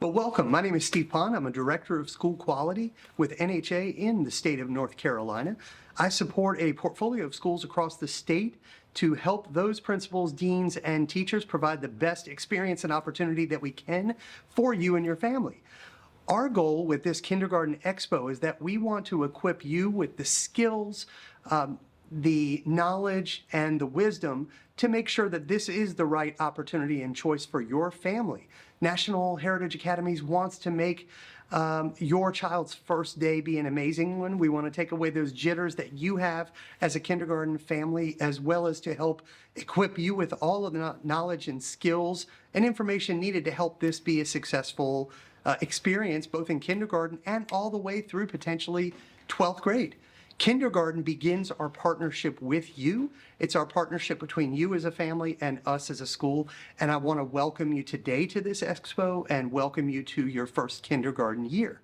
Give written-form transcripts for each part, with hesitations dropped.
Well, welcome. My name is Steve Pond. I'm a Director of School Quality with NHA in the state of North Carolina. I support a portfolio of schools across the state to help those principals, deans, and teachers provide the best experience and opportunity that we can for you and your family. Our goal with this Kindergarten Expo is that we want to equip you with the skills, the knowledge, and the wisdom to make sure that this is the right opportunity and choice for your family. National Heritage Academies wants to make your child's first day be an amazing one. We want to take away those jitters that you have as a kindergarten family, as well as to help equip you with all of the knowledge and skills and information needed to help this be a successful experience, both in kindergarten and all the way through potentially 12th grade. Kindergarten begins our partnership with you. It's our partnership between you as a family and us as a school. And I want to welcome you today to this expo and welcome you to your first kindergarten year.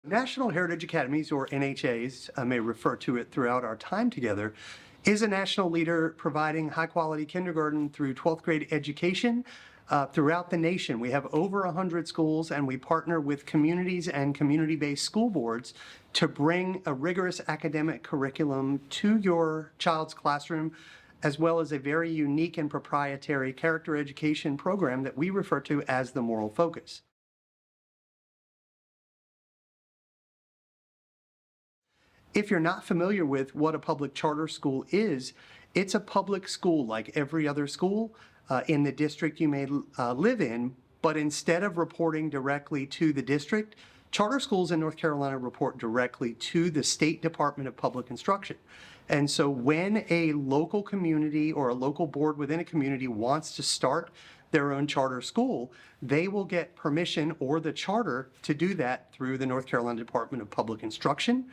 National Heritage Academies, or NHAs, I may refer to it throughout our time together, is a national leader providing high-quality kindergarten through 12th grade education throughout the nation. We have over 100 schools, and we partner with communities and community-based school boards to bring a rigorous academic curriculum to your child's classroom, as well as a very unique and proprietary character education program that we refer to as the Moral Focus. If you're not familiar with what a public charter school is, it's a public school like every other school in the district you may live in, but instead of reporting directly to the district, charter schools in North Carolina report directly to the State Department of Public Instruction. And so when a local community or a local board within a community wants to start their own charter school, they will get permission or the charter to do that through the North Carolina Department of Public Instruction.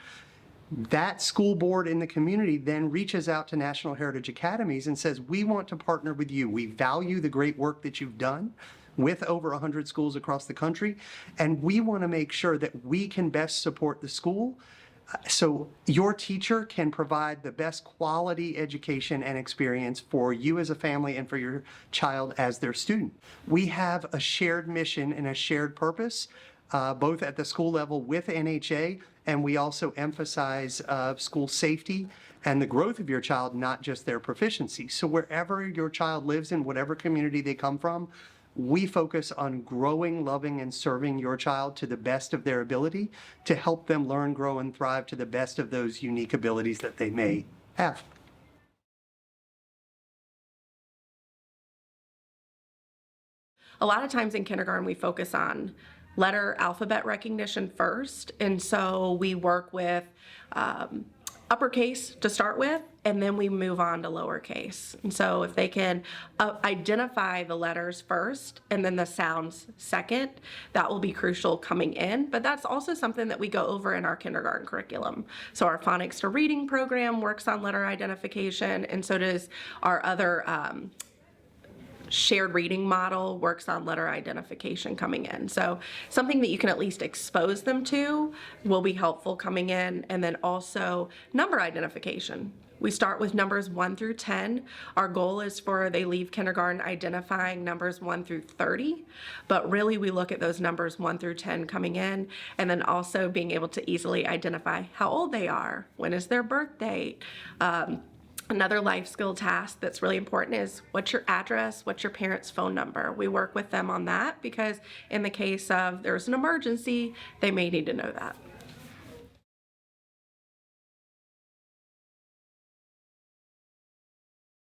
That school board in the community then reaches out to National Heritage Academies and says, we want to partner with you. We value the great work that you've done with over 100 schools across the country, and we want to make sure that we can best support the school so your teacher can provide the best quality education and experience for you as a family and for your child as their student. We have a shared mission and a shared purpose, both at the school level with NHA, and we also emphasize school safety and the growth of your child, not just their proficiency. So wherever your child lives in, whatever community they come from, we focus on growing, loving, and serving your child to the best of their ability to help them learn, grow, and thrive to the best of those unique abilities that they may have. A lot of times in kindergarten, we focus on letter alphabet recognition first. And so we work with uppercase to start with, and then we move on to lowercase. And so if they can identify the letters first and then the sounds second, that will be crucial coming in. But that's also something that we go over in our kindergarten curriculum. So our phonics to reading program works on letter identification, and so does our other shared reading model works on letter identification coming in. So something that you can at least expose them to will be helpful coming in. And then also number identification. We start with numbers 1 through 10. Our goal is for they leave kindergarten identifying numbers 1 through 30, but really we look at those numbers 1 through 10 coming in, and then also being able to easily identify how old they are, when is their birth date. Another life skill task that's really important is what's your address, what's your parents' phone number. We work with them on that because in the case of there's an emergency, they may need to know that.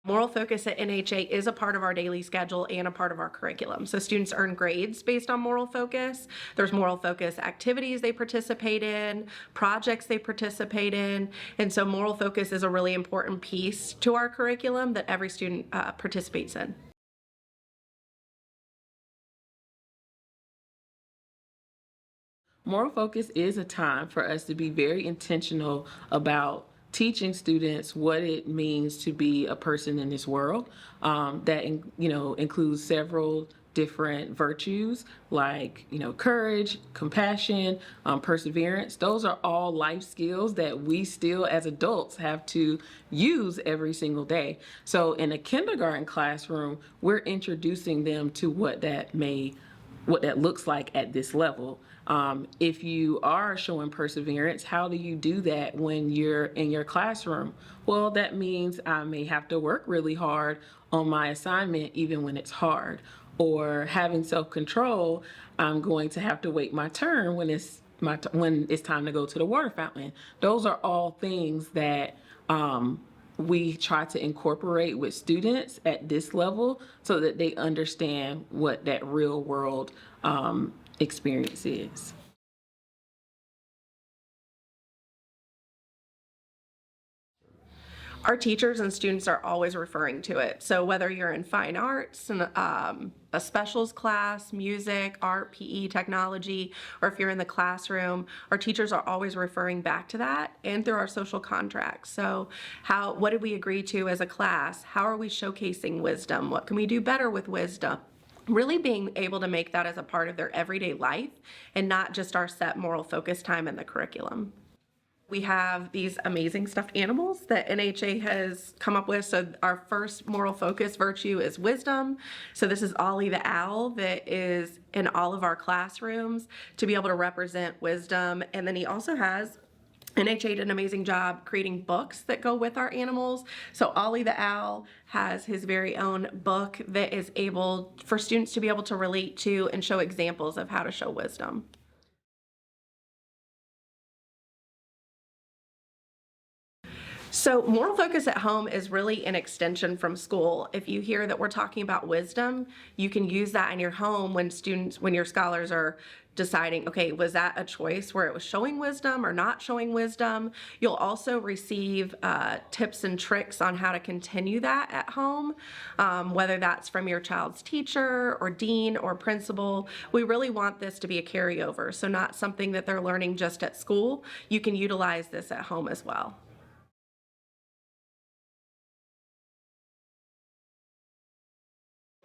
Moral Focus at NHA is a part of our daily schedule and a part of our curriculum. So students earn grades based on Moral Focus. There's Moral Focus activities they participate in, projects they participate in, and so Moral Focus is a really important piece to our curriculum that every student participates in. Moral Focus is a time for us to be very intentional about teaching students what it means to be a person in this world. That includes several different virtues like, courage, compassion, perseverance. Those are all life skills that we still as adults have to use every single day. So in a kindergarten classroom, we're introducing them to what that looks like at this level. If you are showing perseverance, how do you do that when you're in your classroom? Well, that means I may have to work really hard on my assignment even when it's hard. Or having self-control, I'm going to have to wait my turn when it's time to go to the water fountain. Those are all things that we try to incorporate with students at this level so that they understand what that real world experience is. Our teachers and students are always referring to it. So whether you're in fine arts and a specials class, music, art, PE, technology, or if you're in the classroom, our teachers are always referring back to that and through our social contracts. So what did we agree to as a class? How are we showcasing wisdom? What can we do better with wisdom? Really being able to make that as a part of their everyday life and not just our set moral focus time in the curriculum. We have these amazing stuffed animals that NHA has come up with. So our first moral focus virtue is wisdom. So this is Ollie the owl that is in all of our classrooms to be able to represent wisdom. And then he also has NHA did an amazing job creating books that go with our animals. So Ollie the owl has his very own book that is able for students to be able to relate to and show examples of how to show wisdom. So moral focus at home is really an extension from school. If you hear that we're talking about wisdom, you can use that in your home when your scholars are deciding, okay, was that a choice where it was showing wisdom or not showing wisdom? You'll also receive tips and tricks on how to continue that at home, whether that's from your child's teacher or dean or principal. We really want this to be a carryover, so not something that they're learning just at school. You can utilize this at home as well.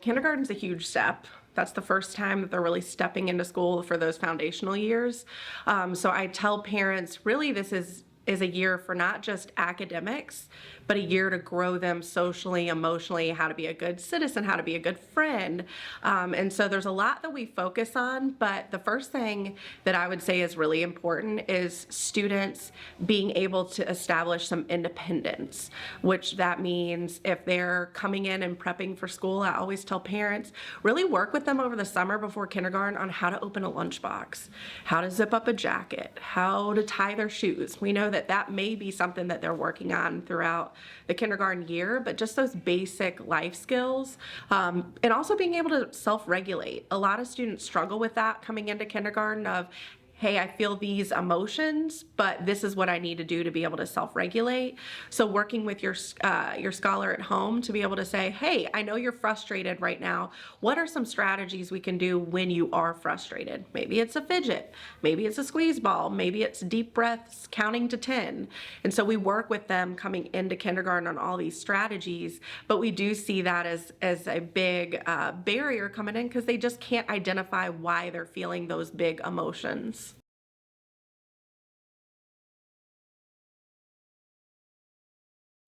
Kindergarten's a huge step. That's the first time that they're really stepping into school for those foundational years. So I tell parents, really this is a year for not just academics, but a year to grow them socially, emotionally, how to be a good citizen, how to be a good friend. And so there's a lot that we focus on, but the first thing that I would say is really important is students being able to establish some independence, which that means if they're coming in and prepping for school, I always tell parents, really work with them over the summer before kindergarten on how to open a lunchbox, how to zip up a jacket, how to tie their shoes. We know that may be something that they're working on throughout the kindergarten year, but just those basic life skills, and also being able to self-regulate. A lot of students struggle with that coming into kindergarten of, hey, I feel these emotions, but this is what I need to do to be able to self-regulate. So working with your scholar at home to be able to say, hey, I know you're frustrated right now. What are some strategies we can do when you are frustrated? Maybe it's a fidget, maybe it's a squeeze ball, maybe it's deep breaths, counting to 10. And so we work with them coming into kindergarten on all these strategies, but we do see that as a big barrier coming in because they just can't identify why they're feeling those big emotions.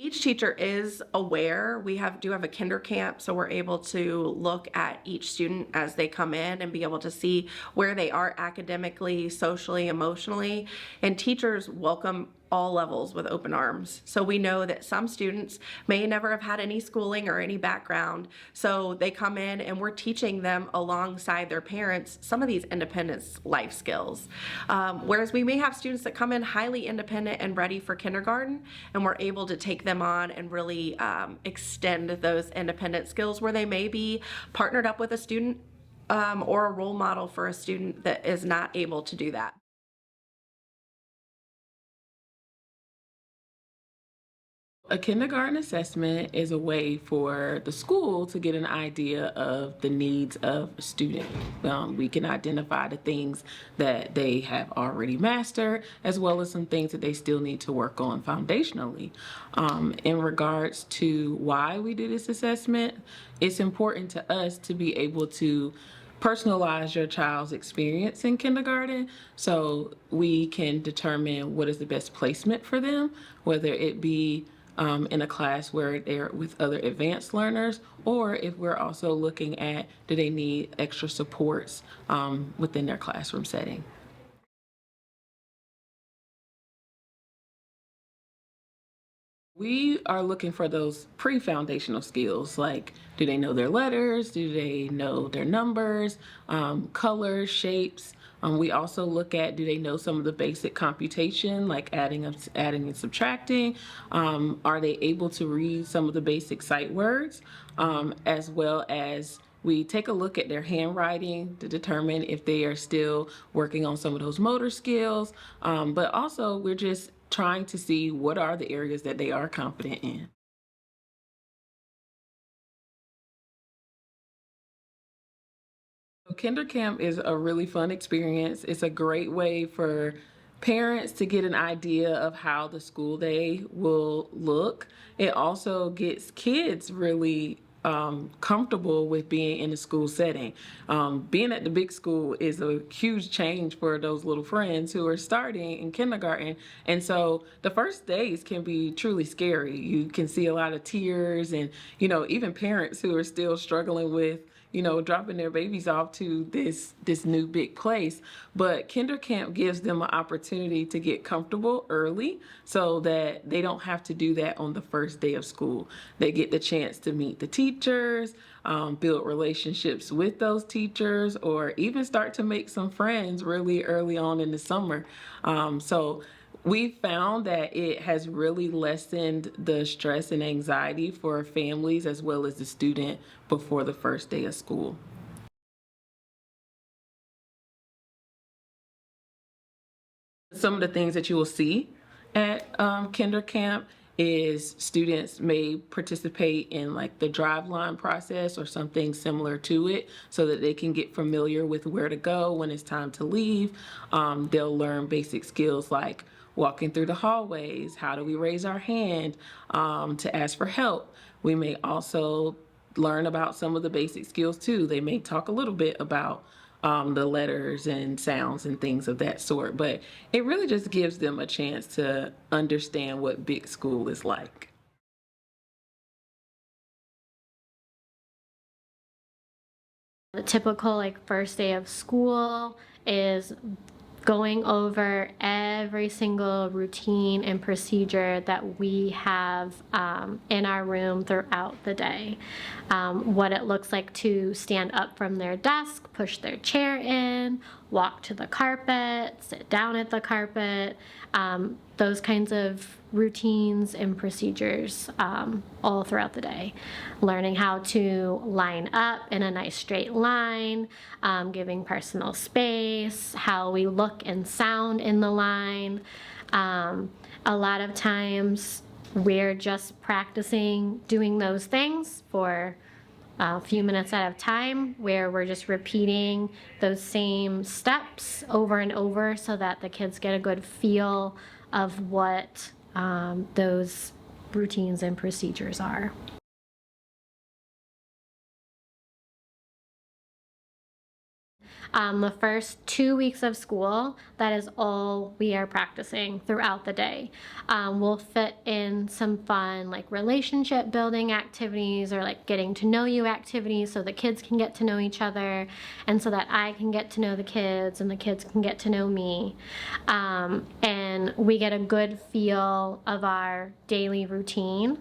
Each teacher is aware. We do have a kinder camp, so we're able to look at each student as they come in and be able to see where they are academically, socially, emotionally, and teachers welcome all levels with open arms. So we know that some students may never have had any schooling or any background, so they come in and we're teaching them alongside their parents some of these independence life skills. Whereas we may have students that come in highly independent and ready for kindergarten, and we're able to take them on and really extend those independent skills where they may be partnered up with a student or a role model for a student that is not able to do that. A kindergarten assessment is a way for the school to get an idea of the needs of a student. We can identify the things that they have already mastered, as well as some things that they still need to work on foundationally. In regards to why we do this assessment, it's important to us to be able to personalize your child's experience in kindergarten so we can determine what is the best placement for them, whether it be in a class where they're with other advanced learners, or if we're also looking at do they need extra supports within their classroom setting. We are looking for those pre-foundational skills, like do they know their letters, do they know their numbers, colors, shapes. We also look at do they know some of the basic computation, like adding and subtracting. Are they able to read some of the basic sight words, as well as we take a look at their handwriting to determine if they are still working on some of those motor skills. But also, we're just trying to see what are the areas that they are confident in. So Kinder Camp is a really fun experience. It's a great way for parents to get an idea of how the school day will look. It also gets kids really comfortable with being in a school setting. Being at the big school is a huge change for those little friends who are starting in kindergarten. And so the first days can be truly scary. You can see a lot of tears and, even parents who are still struggling with dropping their babies off to this new big place. But Kinder Camp gives them an opportunity to get comfortable early so that they don't have to do that on the first day of school. They get the chance to meet the teachers, build relationships with those teachers, or even start to make some friends really early on in the summer. So we found that it has really lessened the stress and anxiety for families as well as the student before the first day of school. Some of the things that you will see at Kinder Camp is students may participate in like the drive line process or something similar to it so that they can get familiar with where to go when it's time to leave. They'll learn basic skills like walking through the hallways, how do we raise our hand to ask for help. We may also learn about some of the basic skills too. They may talk a little bit about the letters and sounds and things of that sort, but it really just gives them a chance to understand what big school is like. The typical first day of school is going over every single routine and procedure that we have in our room throughout the day. What it looks like to stand up from their desk, push their chair in, walk to the carpet, sit down at the carpet, those kinds of routines and procedures all throughout the day. Learning how to line up in a nice straight line, giving personal space, how we look and sound in the line. A lot of times we're just practicing doing those things for a few minutes at a time, where we're just repeating those same steps over and over so that the kids get a good feel of what those routines and procedures are. The first 2 weeks of school, that is all we are practicing throughout the day. We'll fit in some fun relationship building activities or getting to know you activities so the kids can get to know each other and so that I can get to know the kids and the kids can get to know me. And we get a good feel of our daily routine.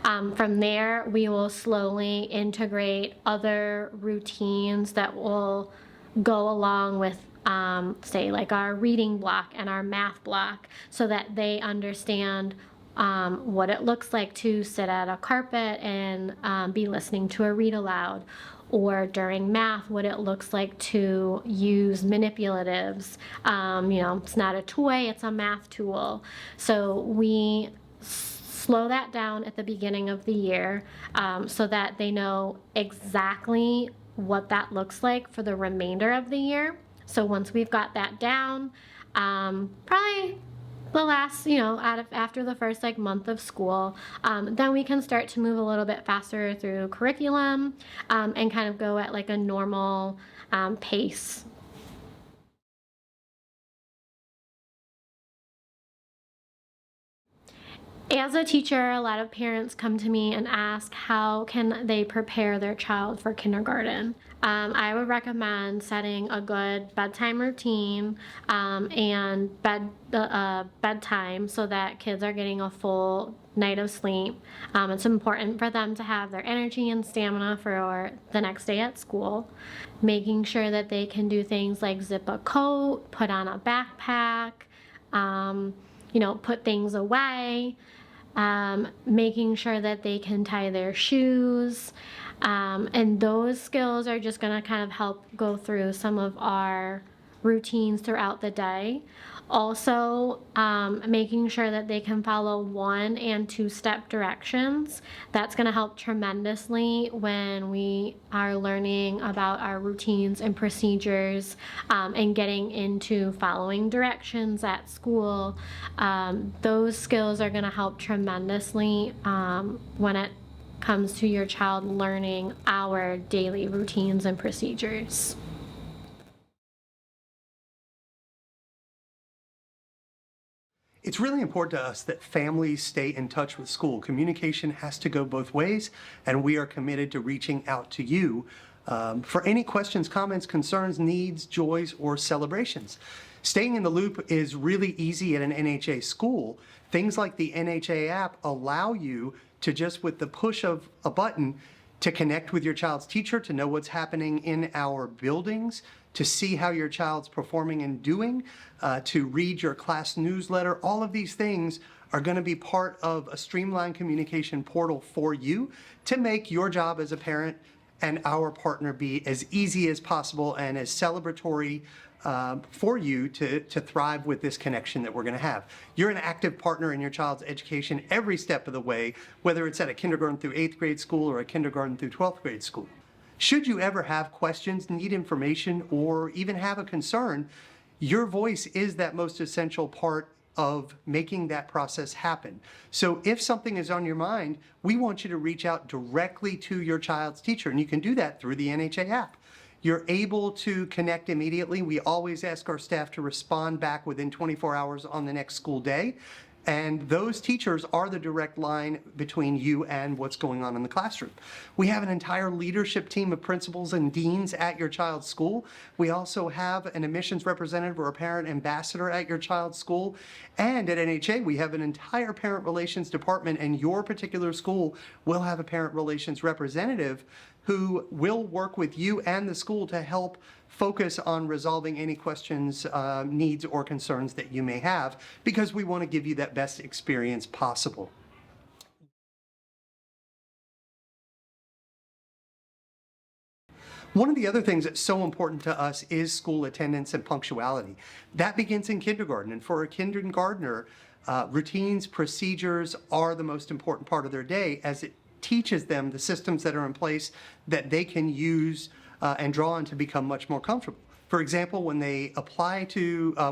From there, we will slowly integrate other routines that will go along with say our reading block and our math block so that they understand what it looks like to sit at a carpet and be listening to a read aloud, or during math what it looks like to use manipulatives. It's not a toy, it's a math tool. So we slow that down at the beginning of the year, so that they know exactly what that looks like for the remainder of the year. So once we've got that down, probably the last, after the first like month of school, then we can start to move a little bit faster through curriculum, and kind of go at like a normal pace. As a teacher, a lot of parents come to me and ask how can they prepare their child for kindergarten. I would recommend setting a good bedtime routine, and bedtime, so that kids are getting a full night of sleep. It's important for them to have their energy and stamina for the next day at school. Making sure that they can do things like zip a coat, put on a backpack, put things away, making sure that they can tie their shoes. And those skills are just going to kind of help go through some of our routines throughout the day. Also, making sure that they can follow 1- and 2-step directions. That's going to help tremendously when we are learning about our routines and procedures, and getting into following directions at school. Those skills are going to help tremendously when it comes to your child learning our daily routines and procedures. It's really important to us that families stay in touch with school. Communication has to go both ways, and we are committed to reaching out to you for any questions, comments, concerns, needs, joys, or celebrations. Staying in the loop is really easy at an NHA school. Things like the NHA app allow you to just with the push of a button to connect with your child's teacher, to know what's happening in our buildings, to see how your child's performing and doing, to read your class newsletter. All of these things are going to be part of a streamlined communication portal for you to make your job as a parent and our partner be as easy as possible and as celebratory for you to thrive with this connection that we're going to have. You're an active partner in your child's education every step of the way, whether it's at a kindergarten through 8th grade school or a kindergarten through 12th grade school. Should you ever have questions, need information, or even have a concern, your voice is that most essential part of making that process happen. So if something is on your mind, we want you to reach out directly to your child's teacher, and you can do that through the NHA app. You're able to connect immediately. We always ask our staff to respond back within 24 hours on the next school day. And those teachers are the direct line between you and what's going on in the classroom. We have an entire leadership team of principals and deans at your child's school. We also have an admissions representative or a parent ambassador at your child's school. And at NHA, we have an entire parent relations department, and your particular school will have a parent relations representative who will work with you and the school to help focus on resolving any questions, needs, or concerns that you may have, because we want to give you that best experience possible. One of the other things that's so important to us is school attendance and punctuality. That begins in kindergarten, and for a kindergartner, routines, procedures are the most important part of their day, as it teaches them the systems that are in place that they can use and draw on to become much more comfortable. For example, when they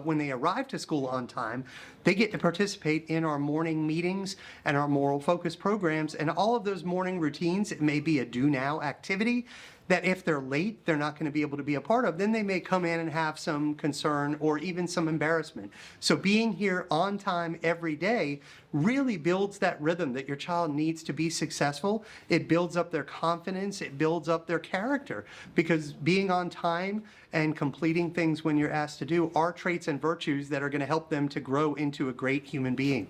when they arrive to school on time, they get to participate in our morning meetings and our moral focus programs, and all of those morning routines. It may be a do now activity that if they're late, they're not going to be able to be a part of. Then they may come in and have some concern or even some embarrassment. So being here on time every day really builds that rhythm that your child needs to be successful. It builds up their confidence. It builds up their character, because being on time and completing things when you're asked to do are traits and virtues that are going to help them to grow into a great human being.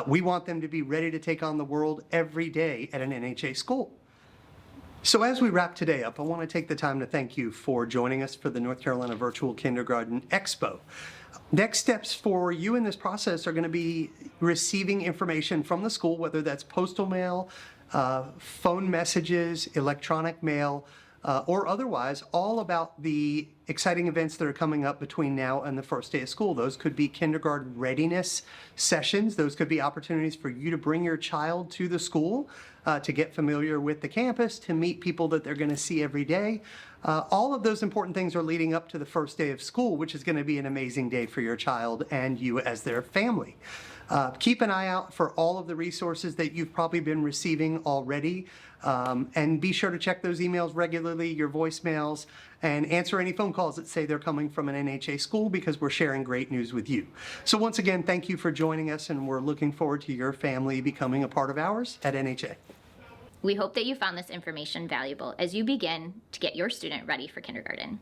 We want them to be ready to take on the world every day at an NHA school. So as we wrap today up, I want to take the time to thank you for joining us for the North Carolina Virtual Kindergarten Expo. Next steps for you in this process are going to be receiving information from the school, whether that's postal mail, phone messages, electronic mail, or otherwise, all about the exciting events that are coming up between now and the first day of school. Those could be kindergarten readiness sessions. Those could be opportunities for you to bring your child to the school, to get familiar with the campus, to meet people that they're going to see every day. All of those important things are leading up to the first day of school, which is going to be an amazing day for your child and you as their family. Keep an eye out for all of the resources that you've probably been receiving already. And be sure to check those emails regularly, your voicemails, and answer any phone calls that say they're coming from an NHA school, because we're sharing great news with you. So once again, thank you for joining us, and we're looking forward to your family becoming a part of ours at NHA. We hope that you found this information valuable as you begin to get your student ready for kindergarten.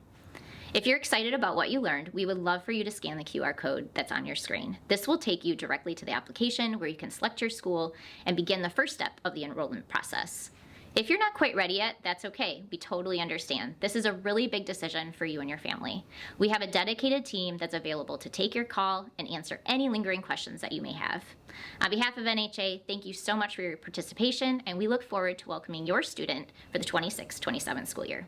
If you're excited about what you learned, we would love for you to scan the QR code that's on your screen. This will take you directly to the application where you can select your school and begin the first step of the enrollment process. If you're not quite ready yet, that's okay. We totally understand. This is a really big decision for you and your family. We have a dedicated team that's available to take your call and answer any lingering questions that you may have. On behalf of NHA, thank you so much for your participation, and we look forward to welcoming your student for the 26-27 school year.